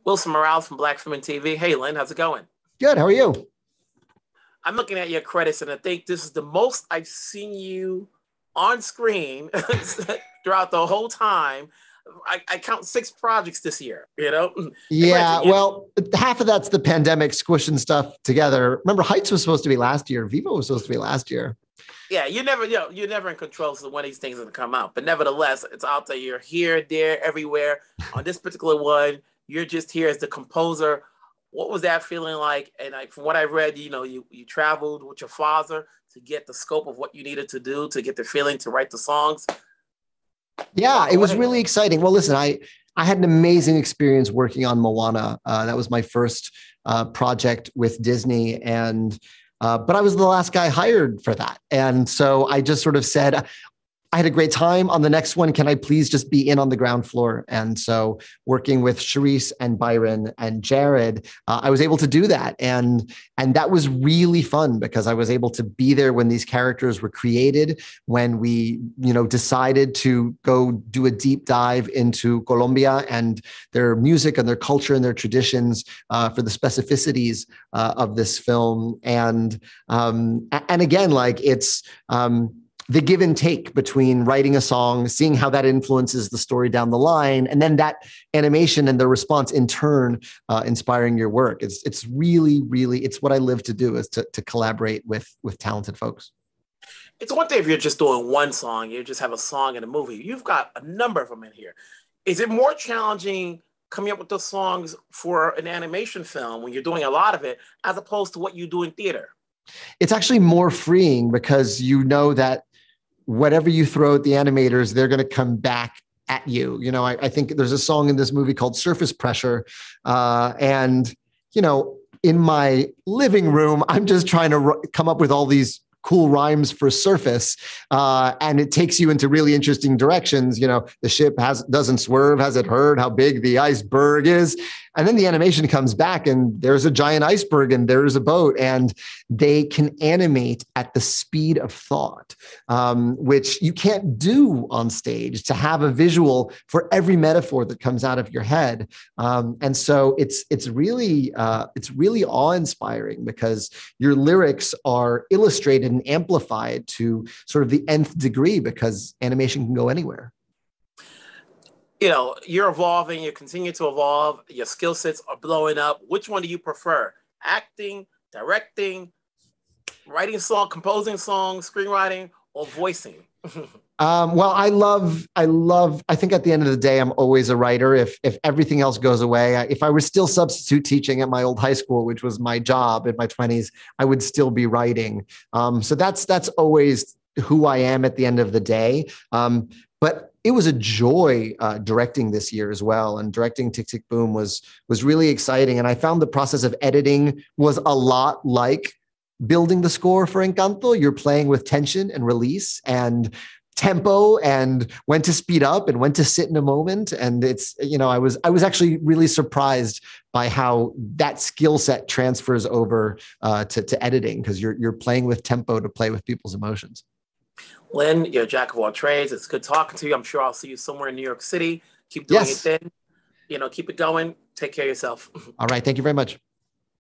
Wilson Morales from Black Film and TV. Hey, Lynn, how's it going? Good. How are you? I'm looking at your credits, and I think this is the most I've seen you on screen throughout the whole time. I count 6 projects this year, you know? Yeah, well, half of that's the pandemic squishing stuff together. Remember, Heights was supposed to be last year. Vivo was supposed to be last year. Yeah, you're never in control of when these things are going to come out. But nevertheless, it's out there. You're here, there, everywhere. On this particular one, you're just here as the composer. What was that feeling like? And from what I read, you traveled with your father to get the scope of what you needed to do, to get the feeling to write the songs. Yeah, it was really exciting. Well, listen, I had an amazing experience working on Moana. That was my first project with Disney, but I was the last guy hired for that. And so I just sort of said, I had a great time. On the next one, can I please just be in on the ground floor? And so working with Charise and Byron and Jared, I was able to do that. And that was really fun because I was able to be there when these characters were created, when we, decided to go do a deep dive into Colombia and their music and their culture and their traditions for the specificities of this film. And again, like it's, the give and take between writing a song, seeing how that influences the story down the line, and then that animation and the response in turn inspiring your work. It's really, really, it's what I live to do, is to collaborate with talented folks. It's one thing if you're just doing one song, you just have a song in a movie. You've got a number of them in here. Is it more challenging coming up with those songs for an animation film when you're doing a lot of it, as opposed to what you do in theater? It's actually more freeing because you know that whatever you throw at the animators, they're going to come back at you. I think there's a song in this movie called Surface Pressure. In my living room, I'm just trying to come up with all these cool rhymes for surface. And it takes you into really interesting directions. The ship doesn't swerve. Has it heard how big the iceberg is? And then the animation comes back and there's a giant iceberg and there's a boat, and they can animate at the speed of thought, which you can't do on stage, to have a visual for every metaphor that comes out of your head. And so it's really awe-inspiring because your lyrics are illustrated and amplified to sort of the nth degree because animation can go anywhere. You're evolving, you continue to evolve, your skill sets are blowing up. Which one do you prefer? Acting, directing, writing song, composing songs, screenwriting, or voicing? Well, I think at the end of the day, I'm always a writer. If everything else goes away, if I were still substitute teaching at my old high school, which was my job in my 20s, I would still be writing. So that's always who I am at the end of the day. But it was a joy directing this year as well. And directing Tick, Tick, Boom was really exciting. And I found the process of editing was a lot like building the score for Encanto. You're playing with tension and release and tempo, and when to speed up and when to sit in a moment. And it's, I was actually really surprised by how that skill set transfers over to editing, because you're playing with tempo to play with people's emotions. Lynn, you're a jack of all trades. It's good talking to you. I'm sure I'll see you somewhere in New York City. Keep doing it then. Keep it going. Take care of yourself. All right. Thank you very much.